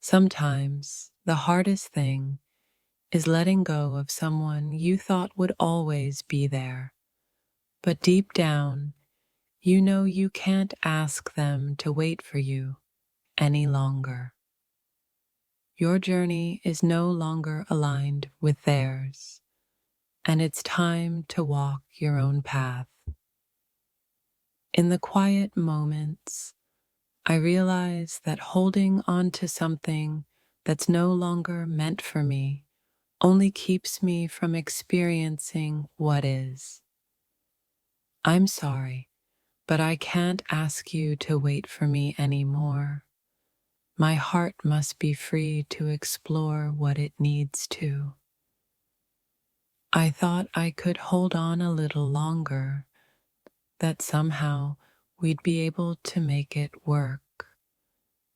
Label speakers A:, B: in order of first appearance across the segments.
A: Sometimes the hardest thing is letting go of someone you thought would always be there, but deep down, you know you can't ask them to wait for you any longer. Your journey is no longer aligned with theirs, and it's time to walk your own path. In the quiet moments, I realize that holding on to something that's no longer meant for me only keeps me from experiencing what is. I'm sorry, but I can't ask you to wait for me anymore. My heart must be free to explore what it needs to. I thought I could hold on a little longer, that somehow we'd be able to make it work.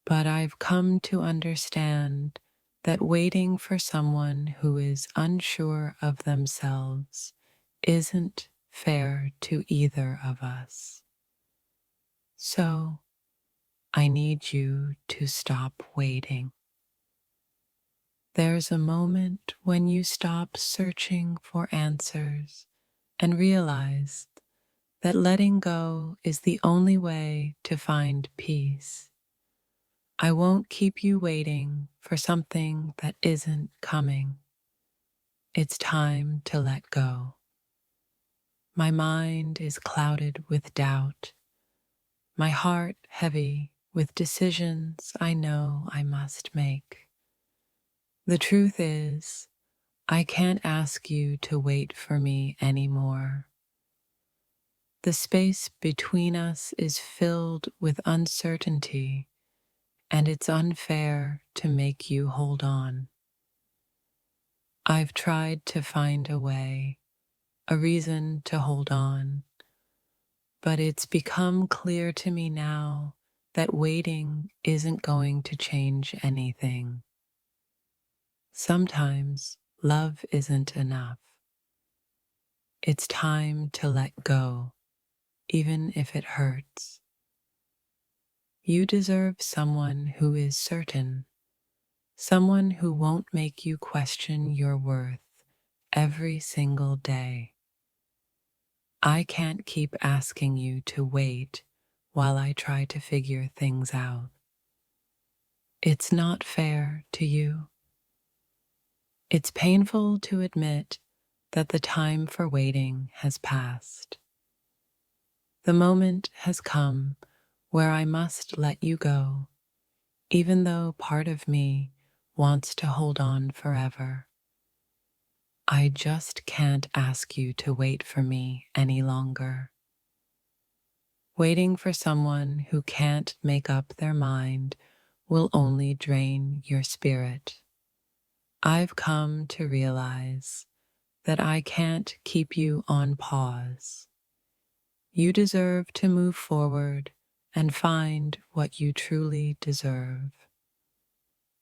A: But I've come to understand that waiting for someone who is unsure of themselves isn't fair to either of us. So I need you to stop waiting. There's a moment when you stop searching for answers and realize that letting go is the only way to find peace. I won't keep you waiting for something that isn't coming. It's time to let go. My mind is clouded with doubt, my heart heavy with decisions I know I must make. The truth is, I can't ask you to wait for me anymore. The space between us is filled with uncertainty, and it's unfair to make you hold on. I've tried to find a way, a reason to hold on, but it's become clear to me now that waiting isn't going to change anything. Sometimes love isn't enough. It's time to let go, even if it hurts. You deserve someone who is certain, someone who won't make you question your worth every single day. I can't keep asking you to wait while I try to figure things out. It's not fair to you. It's painful to admit that the time for waiting has passed. The moment has come where I must let you go, even though part of me wants to hold on forever. I just can't ask you to wait for me any longer. Waiting for someone who can't make up their mind will only drain your spirit. I've come to realize that I can't keep you on pause. You deserve to move forward and find what you truly deserve.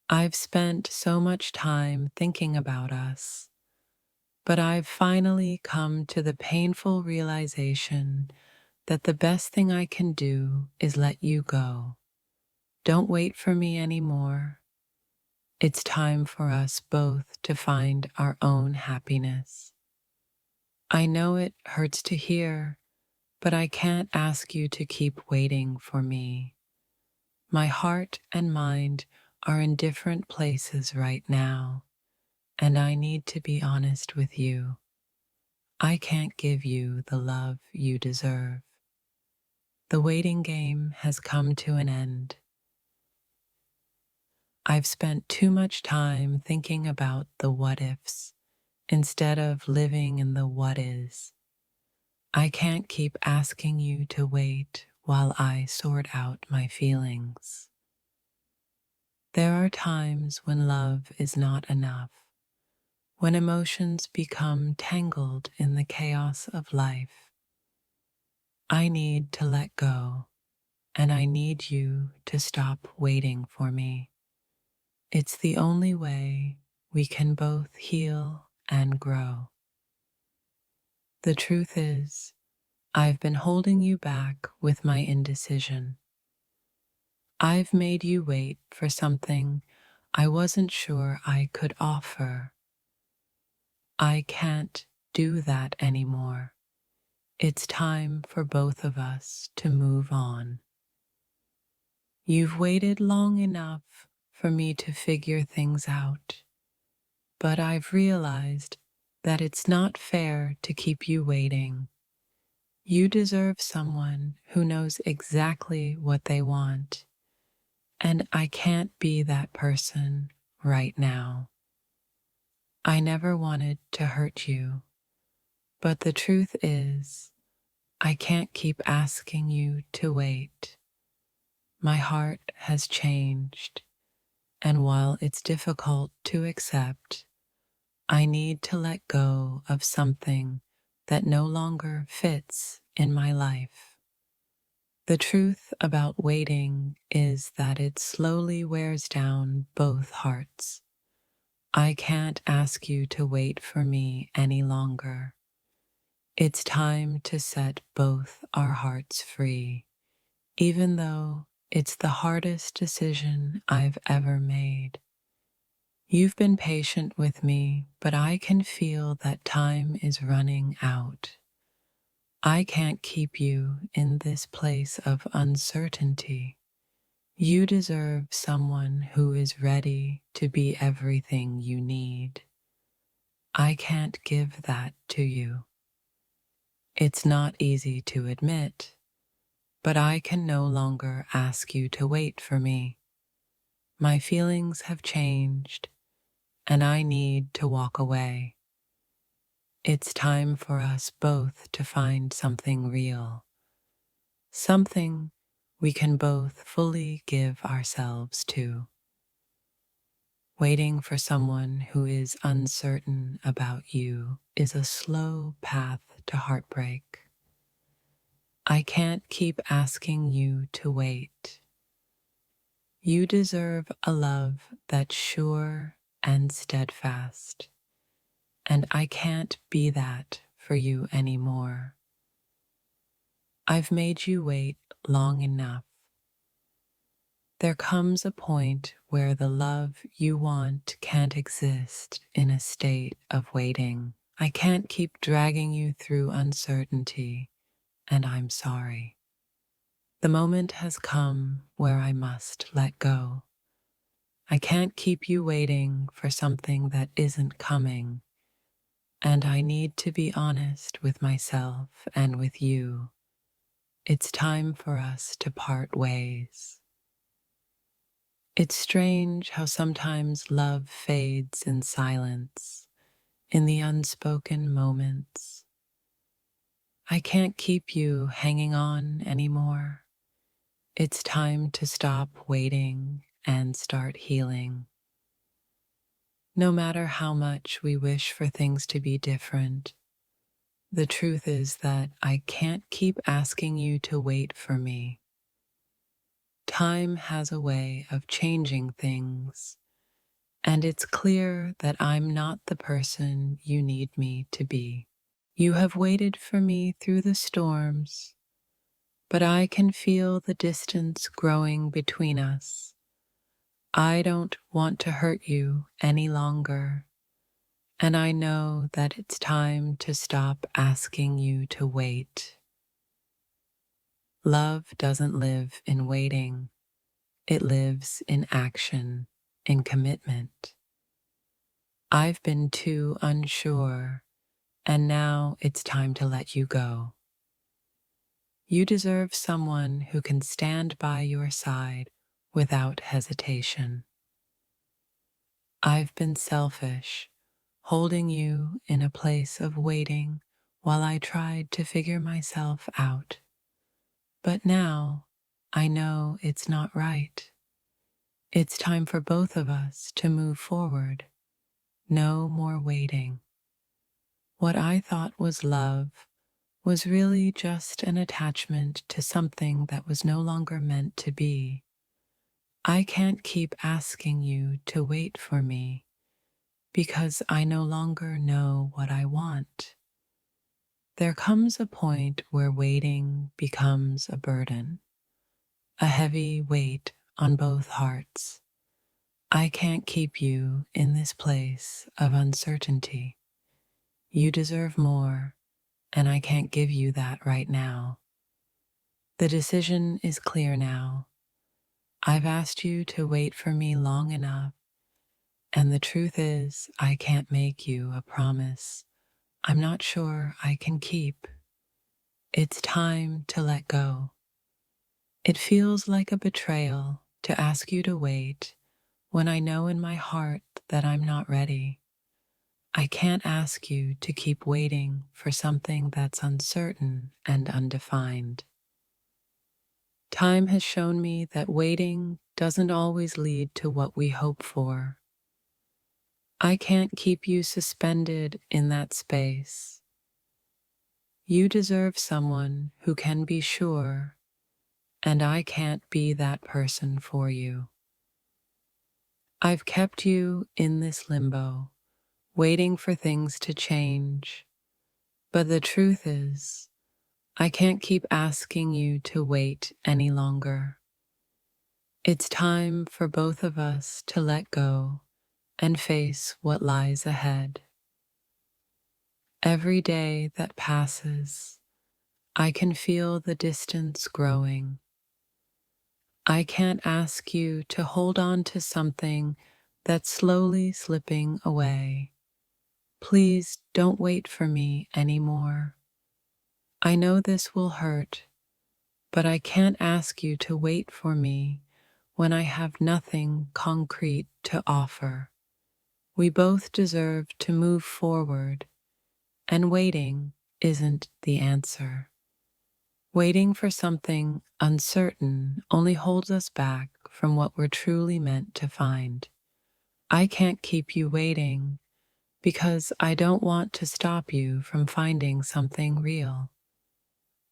A: I've spent so much time thinking about us, but I've finally come to the painful realization that the best thing I can do is let you go. Don't wait for me anymore. It's time for us both to find our own happiness. I know it hurts to hear, but I can't ask you to keep waiting for me. My heart and mind are in different places right now, and I need to be honest with you. I can't give you the love you deserve. The waiting game has come to an end. I've spent too much time thinking about the what ifs instead of living in the what is. I can't keep asking you to wait while I sort out my feelings. There are times when love is not enough, when emotions become tangled in the chaos of life. I need to let go, and I need you to stop waiting for me. It's the only way we can both heal and grow. The truth is, I've been holding you back with my indecision. I've made you wait for something I wasn't sure I could offer. I can't do that anymore. It's time for both of us to move on. You've waited long enough for me to figure things out, but I've realized that it's not fair to keep you waiting. You deserve someone who knows exactly what they want, and I can't be that person right now. I never wanted to hurt you, but the truth is, I can't keep asking you to wait. My heart has changed, and while it's difficult to accept, I need to let go of something that no longer fits in my life. The truth about waiting is that it slowly wears down both hearts. I can't ask you to wait for me any longer. It's time to set both our hearts free, even though it's the hardest decision I've ever made. You've been patient with me, but I can feel that time is running out. I can't keep you in this place of uncertainty. You deserve someone who is ready to be everything you need. I can't give that to you. It's not easy to admit, but I can no longer ask you to wait for me. My feelings have changed, and I need to walk away. It's time for us both to find something real, something we can both fully give ourselves to. Waiting for someone who is uncertain about you is a slow path to heartbreak. I can't keep asking you to wait. You deserve a love that's sure and steadfast, and I can't be that for you anymore. I've made you wait long enough. There comes a point where the love you want can't exist in a state of waiting. I can't keep dragging you through uncertainty, and I'm sorry. The moment has come where I must let go. I can't keep you waiting for something that isn't coming, and I need to be honest with myself and with you. It's time for us to part ways. It's strange how sometimes love fades in silence, in the unspoken moments. I can't keep you hanging on anymore. It's time to stop waiting and start healing. No matter how much we wish for things to be different, the truth is that I can't keep asking you to wait for me. Time has a way of changing things, and it's clear that I'm not the person you need me to be. You have waited for me through the storms, but I can feel the distance growing between us. I don't want to hurt you any longer, and I know that it's time to stop asking you to wait. Love doesn't live in waiting. It lives in action, in commitment. I've been too unsure, and now it's time to let you go. You deserve someone who can stand by your side without hesitation. I've been selfish, holding you in a place of waiting while I tried to figure myself out. But now I know it's not right. It's time for both of us to move forward. No more waiting. What I thought was love was really just an attachment to something that was no longer meant to be. I can't keep asking you to wait for me because I no longer know what I want. There comes a point where waiting becomes a burden, a heavy weight on both hearts. I can't keep you in this place of uncertainty. You deserve more, and I can't give you that right now. The decision is clear now. I've asked you to wait for me long enough, and the truth is, I can't make you a promise I'm not sure I can keep. It's time to let go. It feels like a betrayal to ask you to wait when I know in my heart that I'm not ready. I can't ask you to keep waiting for something that's uncertain and undefined. Time has shown me that waiting doesn't always lead to what we hope for. I can't keep you suspended in that space. You deserve someone who can be sure, and I can't be that person for you. I've kept you in this limbo, waiting for things to change. But the truth is, I can't keep asking you to wait any longer. It's time for both of us to let go and face what lies ahead. Every day that passes, I can feel the distance growing. I can't ask you to hold on to something that's slowly slipping away. Please don't wait for me anymore. I know this will hurt, but I can't ask you to wait for me when I have nothing concrete to offer. We both deserve to move forward, and waiting isn't the answer. Waiting for something uncertain only holds us back from what we're truly meant to find. I can't keep you waiting because I don't want to stop you from finding something real.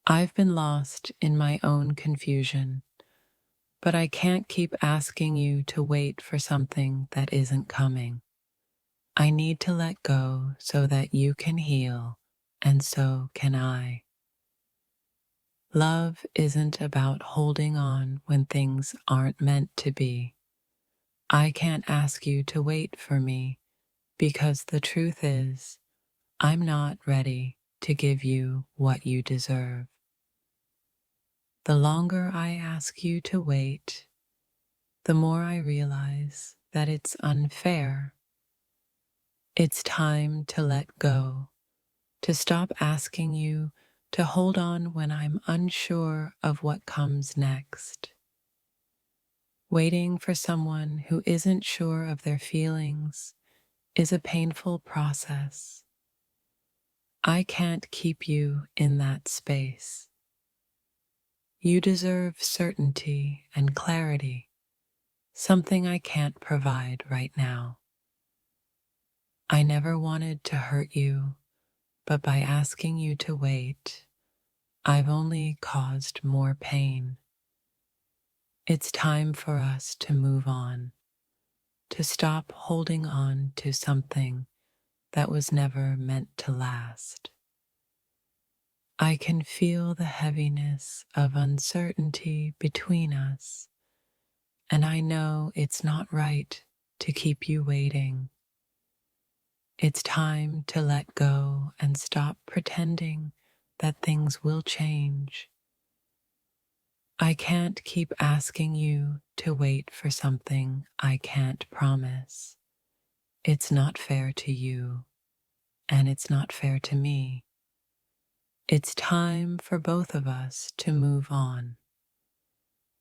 A: I've been lost in my own confusion, but I can't keep asking you to wait for something that isn't coming. I need to let go so that you can heal, and so can I. Love isn't about holding on when things aren't meant to be. I can't ask you to wait for me because the truth is, I'm not ready to give you what you deserve. The longer I ask you to wait, the more I realize that it's unfair. It's time to let go, to stop asking you to hold on when I'm unsure of what comes next. Waiting for someone who isn't sure of their feelings is a painful process. I can't keep you in that space. You deserve certainty and clarity, something I can't provide right now. I never wanted to hurt you, but by asking you to wait, I've only caused more pain. It's time for us to move on, to stop holding on to something that was never meant to last. I can feel the heaviness of uncertainty between us, and I know it's not right to keep you waiting. It's time to let go and stop pretending that things will change. I can't keep asking you to wait for something I can't promise. It's not fair to you, and it's not fair to me. It's time for both of us to move on.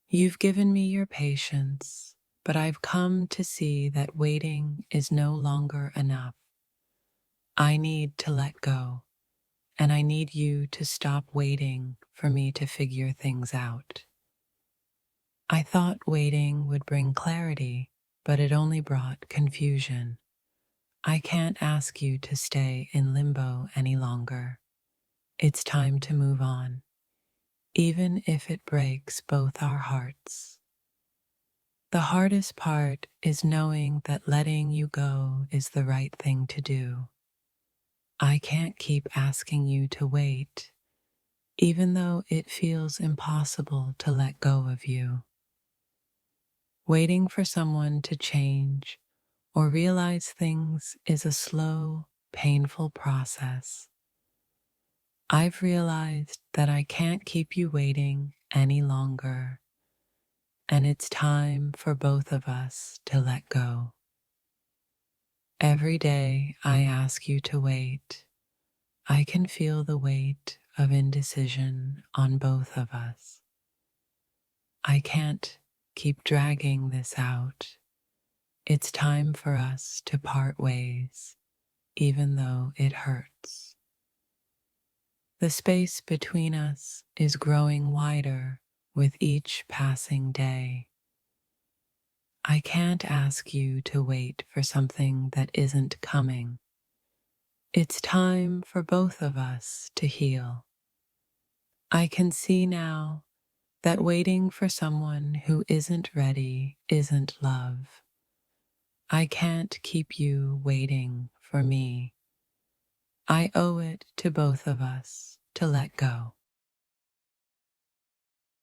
A: You've given me your patience, but I've come to see that waiting is no longer enough. I need to let go, and I need you to stop waiting for me to figure things out. I thought waiting would bring clarity, but it only brought confusion. I can't ask you to stay in limbo any longer. It's time to move on, even if it breaks both our hearts. The hardest part is knowing that letting you go is the right thing to do. I can't keep asking you to wait, even though it feels impossible to let go of you. Waiting for someone to change or realize things is a slow, painful process. I've realized that I can't keep you waiting any longer, and it's time for both of us to let go. Every day I ask you to wait, I can feel the weight of indecision on both of us. I can't keep dragging this out. It's time for us to part ways, even though it hurts. The space between us is growing wider with each passing day. I can't ask you to wait for something that isn't coming. It's time for both of us to heal. I can see now that waiting for someone who isn't ready isn't love. I can't keep you waiting for me. I owe it to both of us to let go.